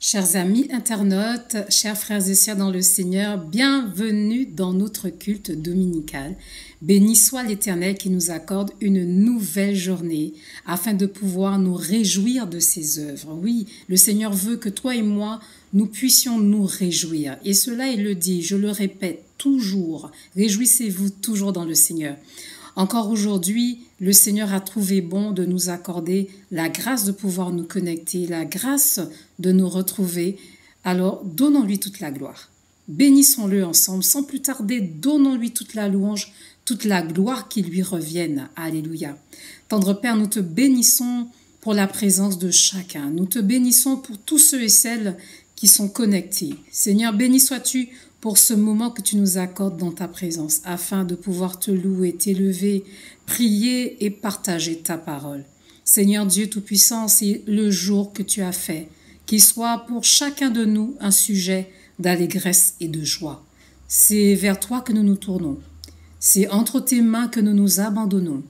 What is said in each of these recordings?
Chers amis internautes, chers frères et sœurs dans le Seigneur, bienvenue dans notre culte dominical. Béni soit l'Éternel qui nous accorde une nouvelle journée afin de pouvoir nous réjouir de ses œuvres. Oui, le Seigneur veut que toi et moi, nous puissions nous réjouir. Et cela, il le dit, je le répète toujours, réjouissez-vous toujours dans le Seigneur. Encore aujourd'hui, le Seigneur a trouvé bon de nous accorder la grâce de pouvoir nous connecter, la grâce de nous retrouver. Alors, donnons-lui toute la gloire. Bénissons-le ensemble. Sans plus tarder, donnons-lui toute la louange, toute la gloire qui lui revienne. Alléluia. Tendre Père, nous te bénissons pour la présence de chacun. Nous te bénissons pour tous ceux et celles qui sont connectés. Seigneur, béni sois-tu pour ce moment que tu nous accordes dans ta présence, afin de pouvoir te louer, t'élever, prier et partager ta parole. Seigneur Dieu Tout-Puissant, c'est le jour que tu as fait, qu'il soit pour chacun de nous un sujet d'allégresse et de joie. C'est vers toi que nous nous tournons. C'est entre tes mains que nous nous abandonnons.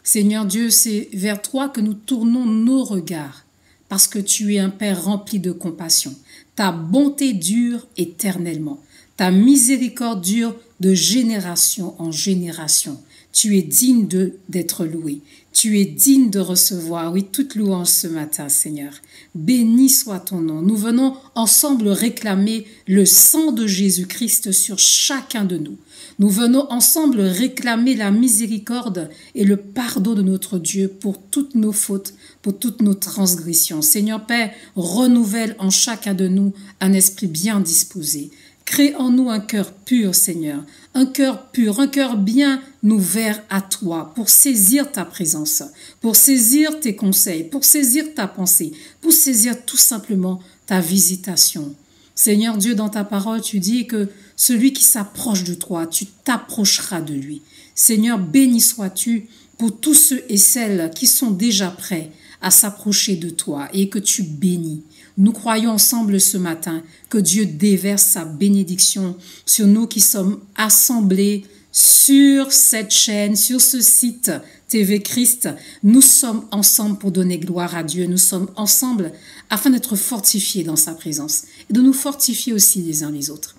Seigneur Dieu, c'est vers toi que nous tournons nos regards, parce que tu es un Père rempli de compassion. Ta bonté dure éternellement. Ta miséricorde dure de génération en génération. Tu es digne d'être loué. Tu es digne de recevoir, oui, toute louange ce matin, Seigneur. Béni soit ton nom. Nous venons ensemble réclamer le sang de Jésus-Christ sur chacun de nous. Nous venons ensemble réclamer la miséricorde et le pardon de notre Dieu pour toutes nos fautes, pour toutes nos transgressions. Seigneur Père, renouvelle en chacun de nous un esprit bien disposé. Crée en nous un cœur pur, Seigneur, un cœur pur, un cœur bien ouvert à toi pour saisir ta présence, pour saisir tes conseils, pour saisir ta pensée, pour saisir tout simplement ta visitation. Seigneur Dieu, dans ta parole, tu dis que celui qui s'approche de toi, tu t'approcheras de lui. Seigneur, béni sois-tu pour tous ceux et celles qui sont déjà prêts à s'approcher de toi et que tu bénis. Nous croyons ensemble ce matin que Dieu déverse sa bénédiction sur nous qui sommes assemblés sur cette chaîne, sur ce site TV Christ. Nous sommes ensemble pour donner gloire à Dieu. Nous sommes ensemble afin d'être fortifiés dans sa présence et de nous fortifier aussi les uns les autres.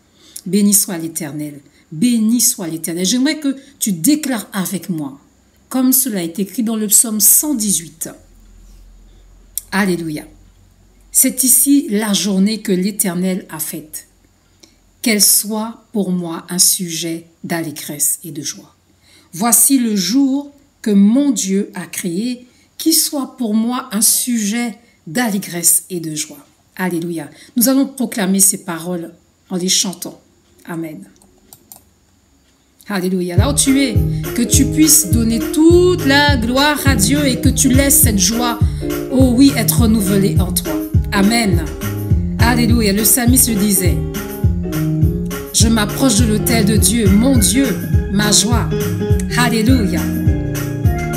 Béni soit l'Éternel. Béni soit l'Éternel. J'aimerais que tu déclares avec moi, comme cela est écrit dans le psaume 118. Alléluia. C'est ici la journée que l'Éternel a faite. Qu'elle soit pour moi un sujet d'allégresse et de joie. Voici le jour que mon Dieu a créé, qui soit pour moi un sujet d'allégresse et de joie. Alléluia. Nous allons proclamer ces paroles en les chantant. Amen. Alléluia. Là où tu es, que tu puisses donner toute la gloire à Dieu et que tu laisses cette joie, oh oui, être renouvelée en toi. Amen. Alléluia. Le psalmiste disait, je m'approche de l'autel de Dieu, mon Dieu, ma joie. Alléluia.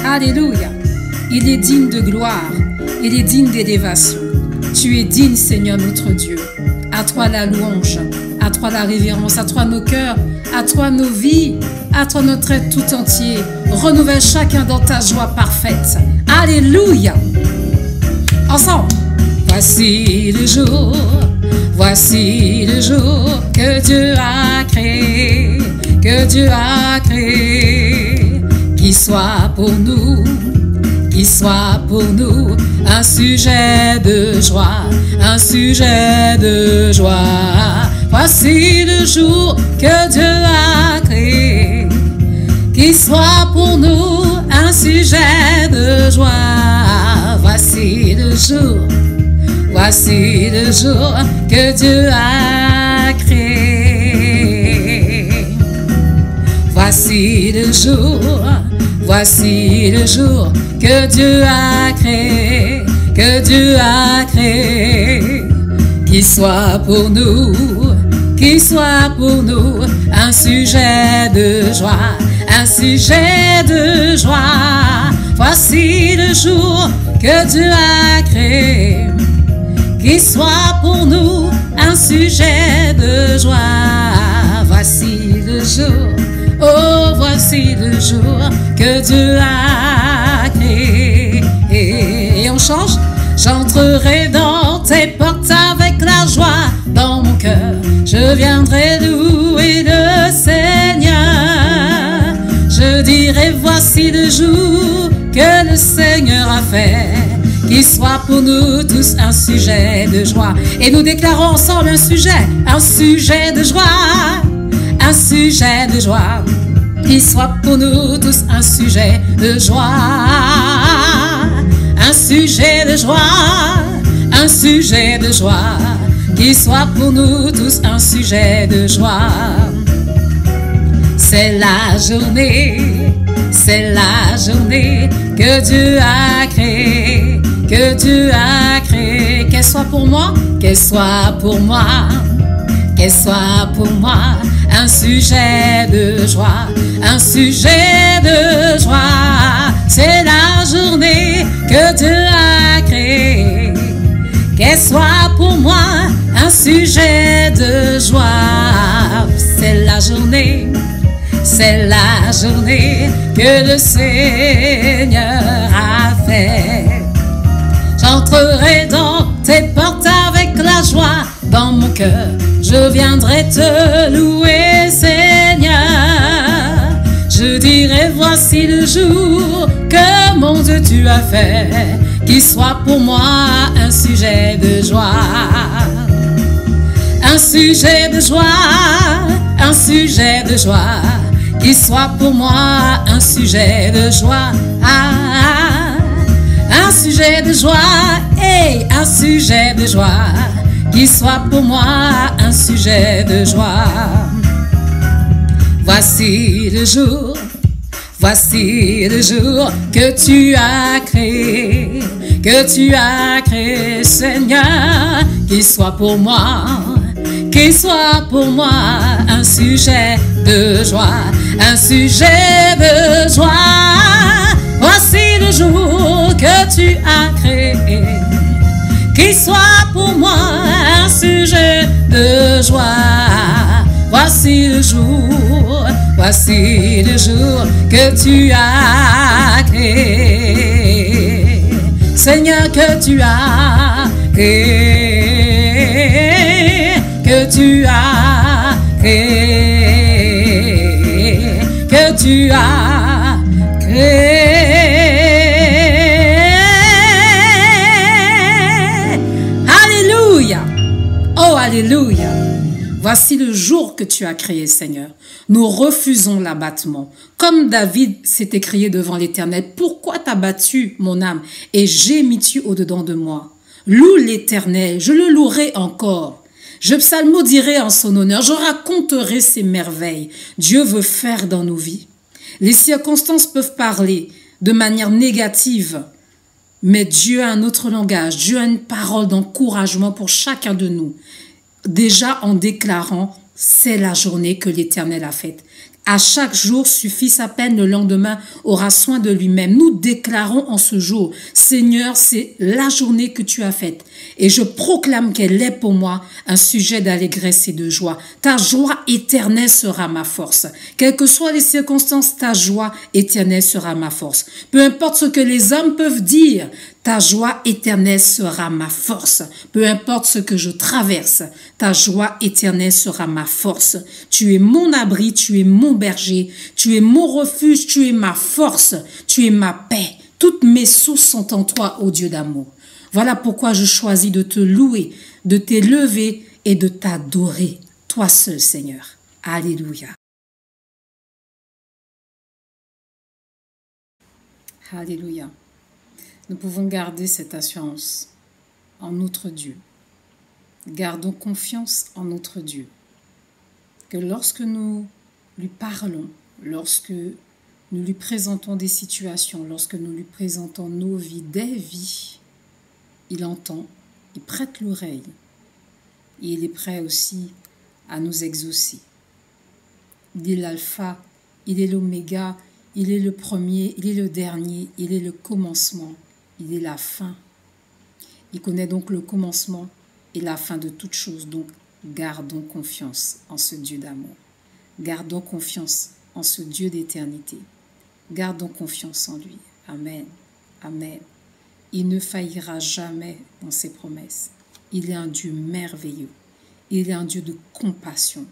Alléluia. Il est digne de gloire, il est digne d'élévation. Tu es digne, Seigneur notre Dieu. À toi la louange, à toi la révérence, à toi nos cœurs, à toi nos vies, à toi notre être tout entier. Renouvelle chacun dans ta joie parfaite. Alléluia. Ensemble. Voici le jour que Dieu a créé, qu'il soit pour nous un sujet de joie, Voici le jour que Dieu a créé, qu'il soit pour nous un sujet de joie. Voici le jour que Dieu a créé. Voici le jour que Dieu a créé, qu'il soit pour nous un sujet de joie, Voici le jour que Dieu a créé, qu'il soit pour nous un sujet de joie. Voici le jour, oh voici le jour que Dieu a créé. Et on change, j'entrerai dans tes portes je viendrai louer le Seigneur. Je dirai voici le jour que le Seigneur a fait, qu'il soit pour nous tous un sujet de joie. Et nous déclarons ensemble un sujet de joie, un sujet de joie. Qu'il soit pour nous tous un sujet de joie, un sujet de joie, un sujet de joie. Qu'il soit pour nous tous un sujet de joie. C'est la journée que Dieu a créée, que Dieu a créée. Qu'elle soit pour moi, qu'elle soit pour moi, qu'elle soit pour moi un sujet de joie, un sujet de joie. C'est la journée que Dieu a créée, qu'elle soit pour moi un sujet de joie. C'est la journée que le Seigneur a fait. J'entrerai dans tes portes avec la joie dans mon cœur. Je viendrai te louer, Seigneur. Je dirai voici le jour que mon Dieu tu as fait, qu'il soit pour moi un sujet de joie, un sujet de joie, un sujet de joie. Qu'il soit pour moi un sujet de joie, un sujet de joie, et un sujet de joie. Qu'il soit pour moi un sujet de joie. Voici le jour que tu as créé, Seigneur. Qu'il soit pour moi un sujet de joie, un sujet de joie. Voici le jour que tu as créé, qu'il soit pour moi un sujet de joie. Voici le jour que tu as créé, Seigneur, que tu as créé, que tu as créé, que tu as créé. Alléluia! Oh, alléluia! Voici le jour que tu as créé, Seigneur. Nous refusons l'abattement. Comme David s'est écrié devant l'Éternel, pourquoi t'as battu mon âme et gémis-tu au-dedans de moi? Loue l'Éternel, je le louerai encore. Je psalmodierai en son honneur, je raconterai ses merveilles. Dieu veut faire dans nos vies. Les circonstances peuvent parler de manière négative, mais Dieu a un autre langage. Dieu a une parole d'encouragement pour chacun de nous. Déjà en déclarant, c'est la journée que l'Éternel a faite. À chaque jour suffit sa peine, le lendemain aura soin de lui-même. Nous déclarons en ce jour, Seigneur, c'est la journée que tu as faite. Et je proclame qu'elle est pour moi un sujet d'allégresse et de joie. Ta joie éternelle sera ma force. Quelles que soient les circonstances, ta joie éternelle sera ma force. Peu importe ce que les hommes peuvent dire, ta joie éternelle sera ma force. Peu importe ce que je traverse, ta joie éternelle sera ma force. Tu es mon abri, tu es mon berger, tu es mon refuge, tu es ma force, tu es ma paix. Toutes mes sources sont en toi, ô Dieu d'amour. Voilà pourquoi je choisis de te louer, de t'élever et de t'adorer, toi seul, Seigneur. Alléluia. Alléluia. Nous pouvons garder cette assurance en notre Dieu. Gardons confiance en notre Dieu. Que lorsque nous lui parlons, lorsque nous lui présentons des situations, lorsque nous lui présentons nos vies, des vies, il entend, il prête l'oreille et il est prêt aussi à nous exaucer. Il est l'alpha, il est l'oméga, il est le premier, il est le dernier, il est le commencement. Il est la fin. Il connaît donc le commencement et la fin de toutes choses. Donc, gardons confiance en ce Dieu d'amour. Gardons confiance en ce Dieu d'éternité. Gardons confiance en lui. Amen. Amen. Il ne faillira jamais dans ses promesses. Il est un Dieu merveilleux. Il est un Dieu de compassion.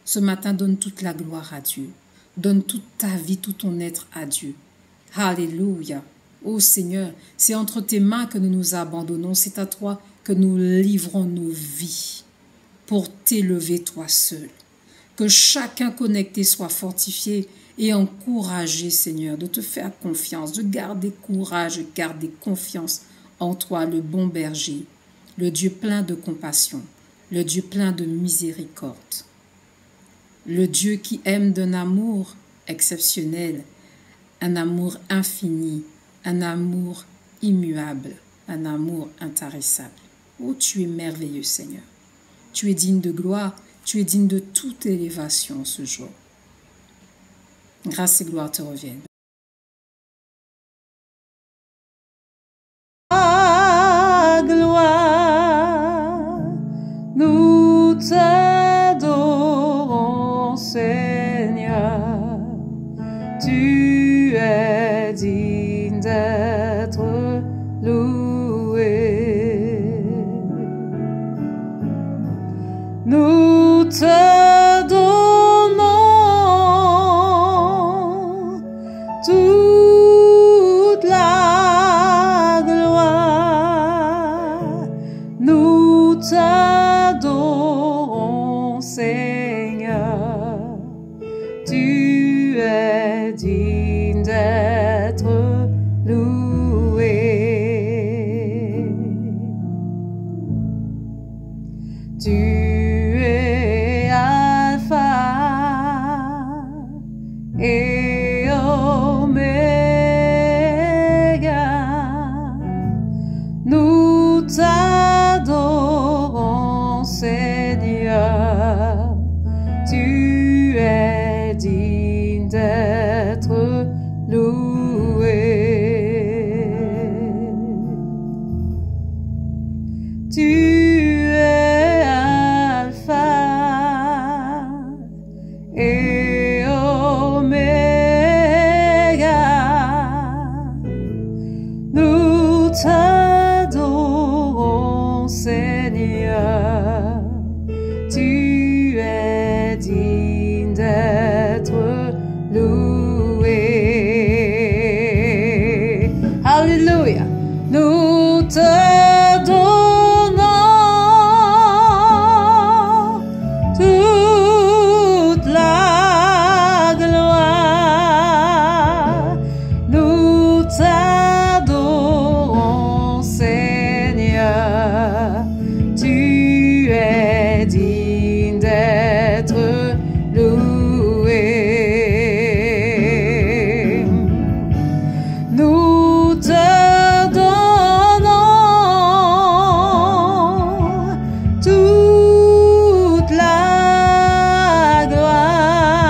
Ce matin, donne toute la gloire à Dieu. Donne toute ta vie, tout ton être à Dieu. Alléluia. Ô Seigneur, c'est entre tes mains que nous nous abandonnons. C'est à toi que nous livrons nos vies pour t'élever toi seul. Que chacun connecté soit fortifié et encouragé, Seigneur, de te faire confiance, de garder courage, de garder confiance en toi, le bon berger, le Dieu plein de compassion, le Dieu plein de miséricorde, le Dieu qui aime d'un amour exceptionnel, un amour infini, un amour immuable, un amour intarissable. Oh, tu es merveilleux, Seigneur. Tu es digne de gloire, tu es digne de toute élévation ce jour. Grâce et gloire te reviennent. Gloire, nous t'adorons, Seigneur. Tu es digne d'être loué. Nous te donnons toute la gloire. Nous t'adorons, Seigneur. Tu es digne d'être loué. Tu es Alpha et Oméga. Nous t'adorons, Seigneur. Tu es digne d'être loué. Tu es Alpha et Oméga. Nous t'adorons, Seigneur. Tu es digne d'être loué. Alléluia. Nous te donnons toute la gloire. Nous t'adorons, Seigneur. Tu es digne d'être loué. Nous te donnons toute la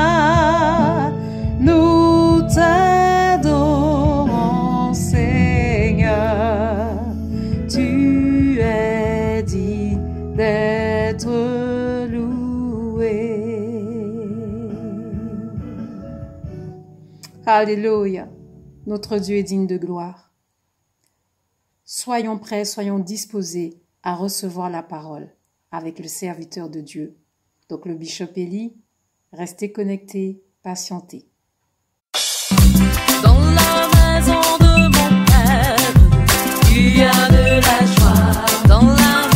gloire. Nous t'adorons, Seigneur. Tu es digne d'être loué. Alléluia. Notre Dieu est digne de gloire. Soyons prêts, soyons disposés à recevoir la parole avec le serviteur de Dieu. Donc le Bishop Eli, restez connectés, patientez. Dans la maison de mon père, il y a de la joie. Dans la